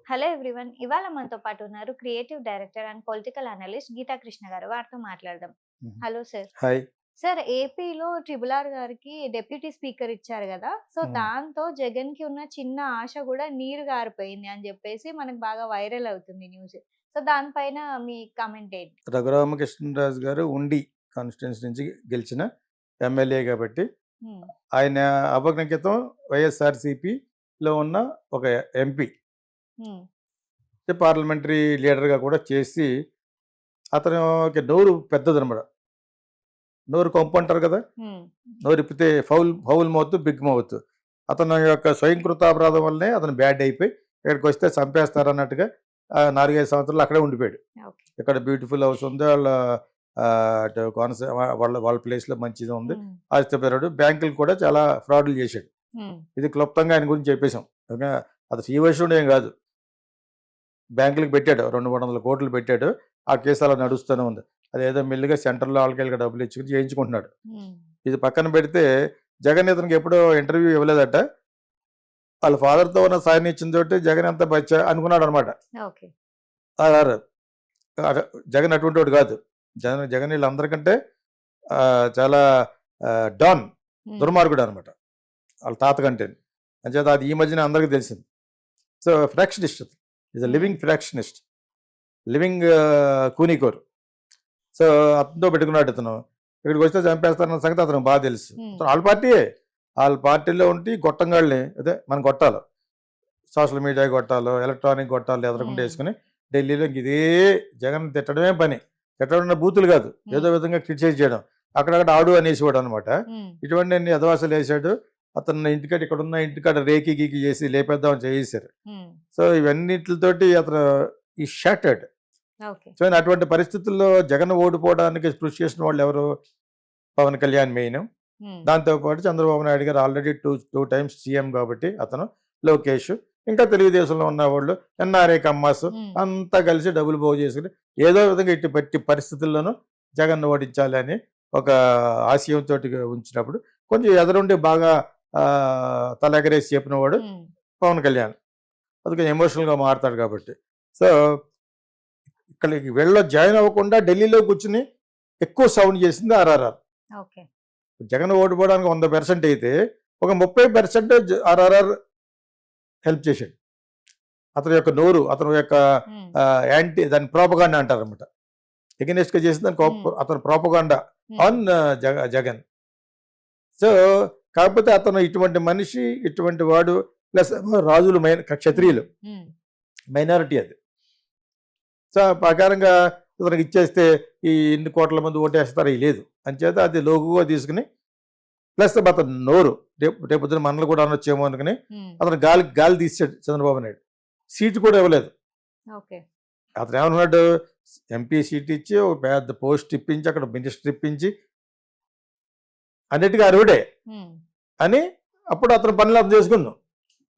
Hello everyone. ఇవాళ మనతో పాటు ఉన్నారు creative director and political analyst Geeta Krishna garu. వారితో మాట్లాడదాం. హుహు. Hello sir. హాయ్. సార్, ఏపీలో ట్రిబుల్ ఆర్ గారికి డిప్యూటీ స్పీకర్ ఇచ్చారు గదా! సో, హ్మ్. దాంతో జగన్‌కి ఉన్న చిన్న ఆశ గూడా నీరు గారిపోయింది అని జెప్పేసి మనకు బాగా వైరల్ అవుతుంది న్యూస్. సో, దానిపైన మీ కామెంట్ ఏంటి? రఘురామకృష్ణరాజు గారు ఉండి కాన్స్టిట్యుయెన్సీ నుంచి గెలిచిన ఎమ్మెల్యే కాబట్టి, హ్మ్. ఆయన అపగ్నక్రితం వైఎస్ఆర్‌సీపీలో ఉన్న ఒక ఎంపీ. హ్మ్. పార్లమెంటరీ లీడర్‌గా కూడా చేసి, అతనికి నోరు పెద్దదనమాట. నోరు కొంపు అంటారు కదా! హ్మ్. నోరిప్పితే foul foul mouth, big mouth. అతని యొక్క స్వయంకృతాపరాధం వల్లనే అతను బ్యాడ్ అయిపోయి, ఇక్కడికొస్తే చంపేస్తారన్నట్టుగా 4, 5 సంవత్సరాలు అక్కడే ఉండిపోయాడు. ఓకే. ఇక్కడ ఇక్కడ బ్యూటిఫుల్ హౌస్ ఉంది. వాళ్ళ అటు కోనసీమ వాళ్ళ వాళ్ళ ప్లేస్‌లో మంచిది ఉంది. హ్మ్. ఆస్తిపరుడు. బ్యాంకులు కూడా చాలా ఫ్రాడ్‌లు చేశాడు. హ్మ్. ఇది క్లుప్తంగా ఆయన గురించి చెప్పేసాం. ఓకే. అతను శ్రీవైష్ణవుడు ఏం కాదు. బ్యాంకులకు పెట్టాడు. 200, 300 కోట్లు పెట్టాడు. ఆ కేసు అలా నడుస్తూనే ఉంది. అదేదో మెల్లిగా సెంటర్‌లో ఆళ్ళకి డబ్బులు ఇచ్చుకొని చేయించుకుంటున్నాడు. హ్మ్. ఇది పక్కన పెడితే జగన్ ఇతనికి ఎప్పుడూ ఇంటర్వ్యూ ఇవ్వలేదట. వాళ్ళ ఫాదర్‌తో ఉన్న సాన్నిధ్యంతోటి జగన్ ఎంత బచ్చా అనుకున్నాడనమాట. ఓకే. ఆర్ అట జగన్ అటువంటోడు కాదు. జగన్ వీళ్ళందరికంటే చాలా డాన్ హ్మ్. దుర్మార్గుడనమాట. వాళ్ళ తాత కంటేను. అంచేత అది ఈ మధ్యన అందరికీ తెలిసింది. సో, ఫ్రాక్షనిస్ట్ అతను. ఈజ్ ఎ హ్మ్. Living factionist. లివింగ్ కూనీకోర్. సో, అతనితో పెట్టుకున్నాడు ఇతను. ఇక్కడికొస్తే చంపేస్తారన్న సంగతి అతనికి బాగా తెలుసు. హ్మ్. అతను ఆళ్ళ పార్టీయే. ఆళ్ళ పార్టీలో ఉండి గొట్టంగాళ్ళని అదే మన గొట్టాలు. సోషల్ మీడియా గొట్టాలు, ఎలక్ట్రానిక్ గొట్టాలు ఎదరకుండా హ్మ్. యేసుకొని ఢిల్లీలో ఇదే జగన్ తిట్టడమే పని. తిట్టడం అంటే బూతులు కాదు. ఏదో హ్మ్. విధంగా క్రిటిసైజ్ చేయడం. అక్కడక్కడ ఆడు అనేసేవాడనమాట. హ్మ్. ఇటువంటివన్నీ ఎదవాసాలేసాడు. అతన్ని ఇంటికాడ ఇక్కడున్న ఇంటికాడ రేకి గీకి చేసి లేపేద్దామని చేసేశారు. హ్మ్. సో, ఇవన్నిట్లితోటి అతను ఈ షాటర్డ్. ఓకే. సో, అటువంటి పరిస్థితుల్లో జగన్ ఓడిపోవడానికి కృషి చేసిన వాళ్ళెవరు? పవన్ కళ్యాణ్ మెయిను. హ్మ్. దాంతో పాటు చంద్రబాబు నాయుడు గారు ఆల్రెడీ 2 టైమ్స్ సీఎం కాబట్టి అతను, లోకేష్, ఇంకా తెలుగుదేశంలో ఉన్నవాళ్ళు, ఎన్ఆర్ఐ కమ్మాస్ హ్మ్. అంతా కలిసి డబ్బులు పోగు చేసుకొని ఏదో విధంగా ఎట్టి పరిస్థితుల్లోనూ జగన్‌ని ఓడించాలి అని ఒక ఆశయంతోటి ఉంచినప్పుడు కొంచెం ఎదరుండి బాగా తలెగరేసి చెప్పినవాడు హ్మ్. పవన్ కళ్యాణ్. అది కొంచెం ఎమోషనల్‌గా మారతాడు కాబట్టి. సో, ఇక్కడికి జాయిన్ అవ్వకుండా ఢిల్లీలో కూర్చొని ఎక్కువ సౌండ్ చేసింది ఆర్ఆర్ఆర్. ఓకే. జగన్ ఓడిపోవడానికి 100% అయితే ఒక 30% ఆర్ఆర్ఆర్ హెల్ప్ చేశాడు. అతని యొక్క నోరు, అతని యొక్క హ్మ్. దాన్ని ప్రోపగాండా అంటారనమాట. ఎగనెస్ట్‌గా చేసిన దానికి హ్మ్. అతని ప్రోపగాండా హ్మ్. ఆన్ జగన్. సో, కాకపోతే అతను ఇటువంటి మనిషి, ఇటువంటి వాడు ప్లస్ రాజులు హ్మ్. క్షత్రియులు హ్మ్. మైనారిటీ అది. సో, ఆ ప్రకారంగా ఇతనికి ఇచ్చేస్తే ఈ ఇన్ని కోట్ల మంది ఓటేస్తారు అయి లేదు. అంచేత అది లోకుగా తీసుకొని ప్లస్ అతని నోరు రేపొద్దున మనల్ని కూడా అనొచ్చేమో అనుకుని హ్మ్. అతను గాలి తీసాడు చంద్రబాబు నాయుడు. సీటు కూడా ఇవ్వలేదు. ఓకే. అతను ఏమన్నాడు, ఎంపీ సీట్ ఇచ్చి ఒక పెద్ద పోస్ట్ ఇప్పించి అక్కడ మినిస్టర్ ఇప్పించి అన్నిటికీ అర్హుడే హ్మ్. అని అప్పుడు అతని పనులు అతను చేసుకున్నాం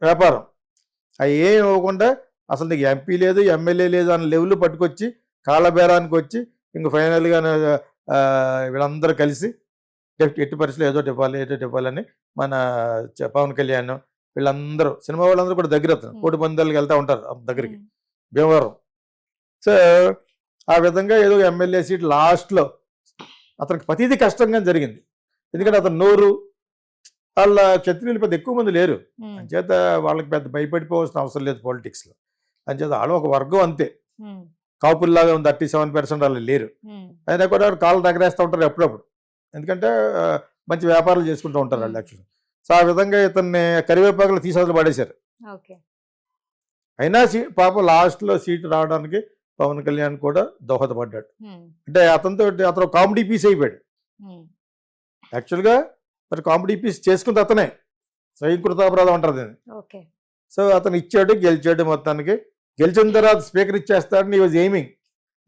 వ్యాపారం. అవి ఏమి ఇవ్వకుండా అసలు నీకు ఎంపీ లేదు, ఎమ్మెల్యే లేదు అన్న లెవెల్ పట్టుకొచ్చి కాళ్ళబేరానికి వచ్చి ఇంక ఫైనల్‌గా వీళ్ళందరూ కలిసి ఎట్టి పరిస్థితిలో ఏదోటి ఇవ్వాలని మన పవన్ కళ్యాణ్ వీళ్ళందరూ సినిమా వాళ్ళందరూ కూడా దగ్గర అతను హ్మ్. కోడి పందాలకి వెళ్తూ ఉంటారు అతని దగ్గరికి హ్మ్. భీమవరం. సో, ఆ విధంగా ఏదో ఎమ్మెల్యే సీట్ లాస్ట్‌లో అతనికి ప్రతీది కష్టంగా జరిగింది. ఎందుకంటే ఓకే. అతని నోరు వాళ్ళ క్షత్రియులు పెద్ద ఎక్కువ మంది లేరు. హ్మ్. అంచేత వాళ్ళకి పెద్ద భయపడిపోవాల్సిన అవసరం లేదు పాలిటిక్స్‌లో. అంచేత ఆళ్ళు ఒక వర్గం అంతే. హ్మ్. కాపుల్లాగా ఉంది 37% ఆళ్ళు లేరు. హ్మ్. అయినా కూడా కాళ్ళు దగ్గరేస్తూ ఉంటారు ఎప్పుడప్పుడు. ఎందుకంటే మంచి వ్యాపారాలు చేసుకుంటూ ఉంటారు హ్మ్. ఆళ్ళు యాక్చువల్‌గా. సో, ఆ విధంగా ఇతన్ని కరివేపాకులో తీసి అవతల పడేశారు. ఓకే. అయినా పాపం లాస్ట్‌లో సీట్ రావడానికి పవన్ కళ్యాణ్ కూడా దోహదపడ్డాడు. హ్మ్. అంటే అతను కామెడీ పీస్ అయిపోయాడు. హ్మ్. యాక్చువల్‌గా మరి కామెడీ పీస్ చేసుకుంది అతనే. స్వయంకృతాపరాధం అంటారు దీన్ని. ఓకే. సో, అతను ఇచ్చాడు, గెలిచాడు మొత్తానికి. గెలిచిన తర్వాత స్పీకర్ ఇచ్చేస్తాడని హి వాస్ ఎయిమింగ్.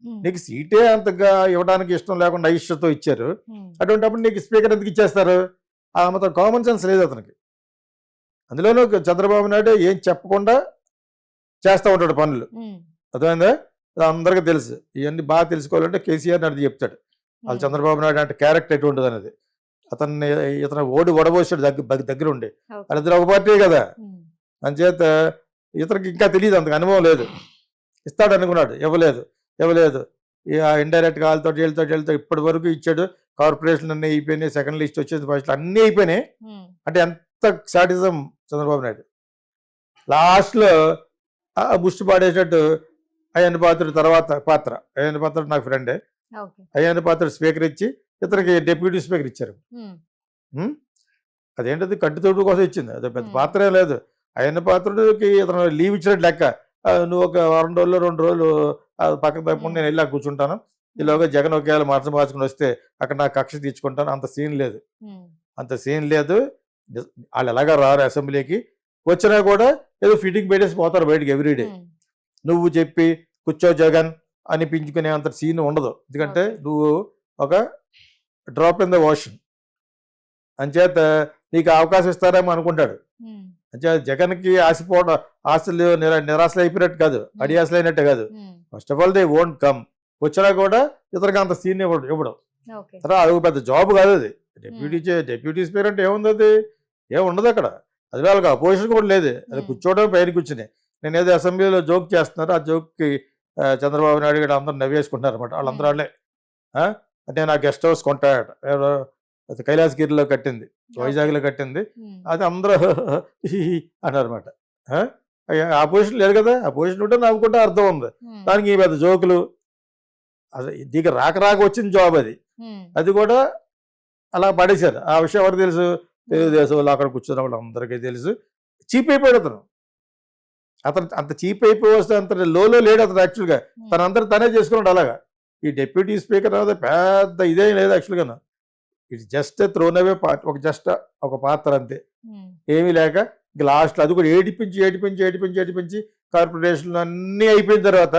హ్మ్. నీకు సీటే అంతగా ఇవ్వడానికి ఇష్టం లేకుండా అయిష్టతో ఇచ్చారు. హ్మ్. అటువంటప్పుడు నీకు స్పీకర్ ఎందుకు ఇచ్చేస్తారు? ఆ మాత్రం కామన్ సెన్స్ లేదు అతనికి. అందులోనూ చంద్రబాబు నాయుడు ఏం చెప్పకుండా చేస్తా ఉంటాడు పనులు. హ్మ్. అర్థమైందా? అది అందరికీ తెలుసు. ఇయన్నీ బాగా తెలుసుకోవాలంటే కేసీఆర్ అడిగి చెప్తాడు. ఆళ్ళు హ్మ్. చంద్రబాబు నాయుడు అంటే క్యారెక్టర్ ఎటువంటిదనేది. ఇతను ఓడి వడబోసాడు దగ్గరుండి. ఓకే. వాళ్ళిద్దరు ఒక పార్టీయే కదా! హ్మ్. అంచేత ఇతనికి ఇంకా తెలియదు, అంతకు అనుభవం లేదు. ఇస్తాడు అనుకున్నాడు, ఇవ్వలేదు. ఇండైరెక్ట్గా వీళ్ళతో ఇప్పటి వరకు ఇచ్చాడు. కార్పొరేషన్ అన్నీ అయిపోయినాయి, సెకండ్ లిస్ట్ వచ్చేది, ఫస్ట్ అన్నీ అయిపోయినాయి. అంటే ఎంత సాటిజం చంద్రబాబు నాయుడు. లాస్ట్లో ముష్టి పాడేసినట్టు అయ్యన్న పాత్రుడు తర్వాత అయ్యన్న పాత్రుడు నాకు ఫ్రెండే. అయ్యన్న పాత్రుడు స్పీకర్ ఇచ్చి ఇతనికి డిప్యూటీ స్పీకర్ ఇచ్చారు. అదేంటది కట్టుతోడు కోసం ఇచ్చింది, అది పెద్ద పాత్రే లేదు. అయ్యన్న పాత్రుడికి ఇతను లీవ్ ఇచ్చినట్టు లెక్క. నువ్వు ఒక వారం రోజులు 2 రోజులు పక్కన తప్పకుండా నేను వెళ్ళి కూర్చుంటాను, ఈలోగా జగన్ ఒకేలా మార్చుకుని వస్తే అక్కడ నాకు కక్ష తీర్చుకుంటాను. అంత సీన్ లేదు. వాళ్ళు ఎలాగా రారు అసెంబ్లీకి, వచ్చినా కూడా ఏదో ఫిట్టింగ్ పెట్టేసి పోతారు బయటికి ఎవ్రీడే. నువ్వు చెప్పి కూర్చో జగన్ అనిపించుకునే అంత సీన్ ఉండదు. ఎందుకంటే నువ్వు ఒక డ్రాప్ ఇన్ ద ఓషన్. అంచేత నీకు అవకాశం ఇస్తారేమో అనుకుంటాడు. అంచేత జగన్కి ఆశలు నిరాశలు అయిపోయినట్టు కాదు, అడియాసలు అయినట్టు కాదు. First of all they won't come. వచ్చినా కూడా ఇతనికి అంత సీన్ ఇవ్వడం. తర్వాత అది పెద్ద జాబ్ కాదు అది. డెప్యూటీ స్పీకర్ అంటే ఏముంది, అది ఏముండదు అక్కడ. అది వాళ్ళకి అపోజిషన్ కూడా లేదు, అది కూర్చోవడం పైన కూర్చుని. నేను ఏదో అసెంబ్లీలో జోక్ చేస్తున్నారు, ఆ జోక్కి చంద్రబాబు నాయుడు గారు అందరూ నవ్వేసుకుంటున్నారు అనమాట. వాళ్ళందరూ వాళ్ళే అంటే నా గెస్ట్ హౌస్ కొంటాడు, కైలాసగిరిలో కట్టింది, వైజాగ్లో కట్టింది, అది అందరూ అన్నారు అనమాట. అపోజిషన్ లేదు కదా, అపోజిషన్ ఉంటే నవ్వుకుంటే అర్థం ఉంది. దానికి ఈ పెద్ద జోకులు, అది దీనికి రాక వచ్చిన జాబ్ అది కూడా అలా పడేశారు. ఆ విషయం ఎవరికి తెలుసు? తెలుగుదేశం వాళ్ళు అక్కడ కూర్చున్న వాళ్ళు అందరికీ తెలుసు. చీప్ అయిపోయాడు అతను అంత చీప్ అయిపోయి వస్తే అంత లోలో లేడు అతను. యాక్చువల్గా తనే చేసుకున్నాడు అలాగా. ఈ డిప్యూటీ స్పీకర్ అనేది పెద్ద ఇదేం లేదు యాక్చువల్గా. ఇట్స్ జస్ట్ థ్రోన్ అవే ఒక పాత్ర అంతే, ఏమీ లేక లాస్ట్లో అది కూడా ఏడిపించి కార్పొరేషన్లు అన్నీ అయిపోయిన తర్వాత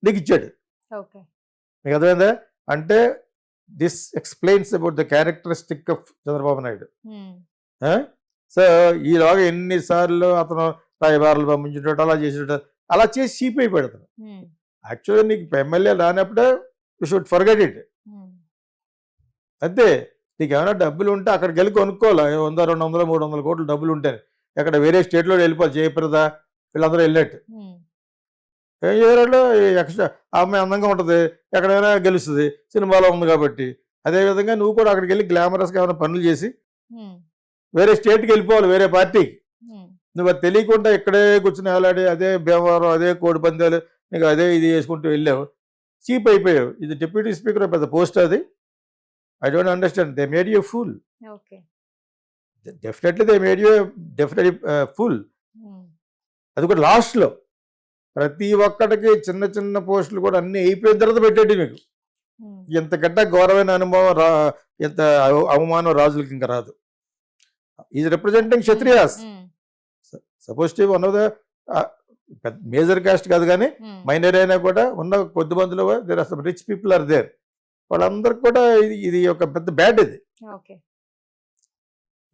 నీకు ఇచ్చాడు. మీకు అర్థమైందా? అంటే this explains about the characteristic of Chandrababu Naidu. So ఈలోగా ఎన్నిసార్లు అతను రాయబారాలు పంపించేటట్టు అలా చేసేట, అలా చేసి చీప్ అయిపోయాడు అతను. యాక్చువల్గా నీకు ఎమ్మెల్యే రానప్పుడే యూ షుడ్ ఫర్గెట్ ఇట్. అంతే. నీకు ఏమైనా డబ్బులు ఉంటే అక్కడికి వెళ్ళి కొనుక్కోవాలి. 100, 200, 300 కోట్లు డబ్బులు ఉంటాయి. ఎక్కడ వేరే స్టేట్లో వెళ్ళిపోవాలి. జయప్రద వీళ్ళందరూ వెళ్ళినట్టు ఏం చేయరాళ్ళు. ఎక్స్ట్రా ఆ అమ్మాయి అందంగా ఉంటుంది, ఎక్కడైనా గెలుస్తుంది, సినిమాలో ఉంది కాబట్టి. అదేవిధంగా నువ్వు కూడా అక్కడికి వెళ్ళి గ్లామరస్గా ఏమైనా పనులు చేసి వేరే స్టేట్కి వెళ్ళిపోవాలి, వేరే పార్టీకి. నువ్వు అది తెలియకుండా ఇక్కడే కూర్చుని వేలాడి అదే భీమవరం, అదే కోడి పందాలు, నీకు అదే ఇది చేసుకుంటూ వెళ్ళావు, చీప్ అయిపోయావు. ఇది డిప్యూటీ స్పీకర్ పెద్ద పోస్ట్ అది. I don't understand. They made you full. Definitely they made you full. అది కూడా లాస్ట్లో ప్రతి ఒక్కటికి చిన్న పోస్టులు కూడా అన్నీ అయిపోయిన తర్వాత పెట్టేటి మీకు. ఎంతకంటే ఘోరమైన అనుభవం ఎంత అవమానం రాజులకి ఇంకా రాదు. Is representing Kshatriyas. Suppose to one of the major caste కాదు కానీ మైనర్ అయినా కూడా ఉన్న కొద్ది మందిలో there are some rich people are there. వాళ్ళందరికి కూడా ఇది ఒక పెద్ద బ్యాడ్ ఇది.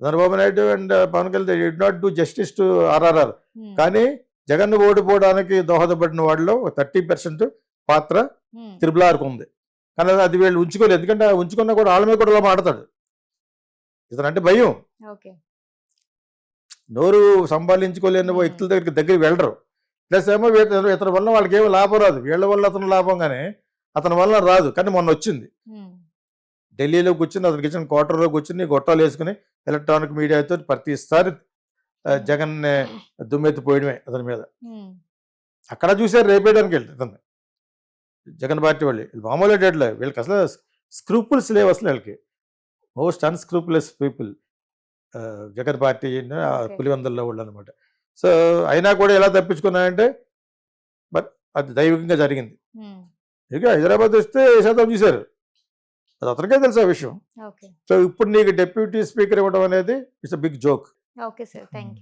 Chandrababu Naidu and Pawan Kalyan they did not do justice to RRR. కానీ జగన్ ఓడిపోవడానికి దోహదపడిన వాళ్ళలో 30% పాత్ర త్రిబులార్కు ఉంది. కానీ అది వీళ్ళు ఉంచుకోలేదు. ఎందుకంటే ఉంచుకున్నా కూడా వాళ్ళ మీద కూడా మాట్లాడతాడు. ఇతనంటే భయం. నోరు సంపాదించుకోలేని వ్యక్తుల దగ్గరికి వెళ్ళరు. ప్లస్ ఏమో ఇతని వల్ల వాళ్ళకి ఏమో లాభం రాదు, వీళ్ళ వల్ల అతను లాభం కానీ అతని వల్ల రాదు. కానీ మొన్న వచ్చింది, ఢిల్లీలో కూర్చుని అతనికి ఇచ్చిన క్వార్టర్లో కూర్చుని గొట్టాలు వేసుకుని ఎలక్ట్రానిక్ మీడియాతో ప్రతిసారి జగన్ దుమ్మెత్తిపోయడమే అతని మీద. అక్కడ చూసారు రేపేయడానికి వెళ్తే అతన్ని జగన్ పార్టీ వాళ్ళు. మామూలు డేట్లో వీళ్ళకి అసలు స్క్రూపుల్స్ లేవు అసలు. వీళ్ళకి మోస్ట్ అన్స్క్రూపులెస్ పీపుల్ జగన్ పార్టీ పులివెందుల్లో వాళ్ళు అనమాట. సో అయినా కూడా ఎలా తప్పించుకున్నాయంటే బట్ అది దైవికంగా జరిగింది. ఇక హైదరాబాద్ వస్తే శాతం చూశారు, అది అతనికే తెలుసు ఆ విషయం. సో ఇప్పుడు నీకు డిప్యూటీ స్పీకర్ ఇవ్వడం అనేది it's a big joke. Okay sir, thank you.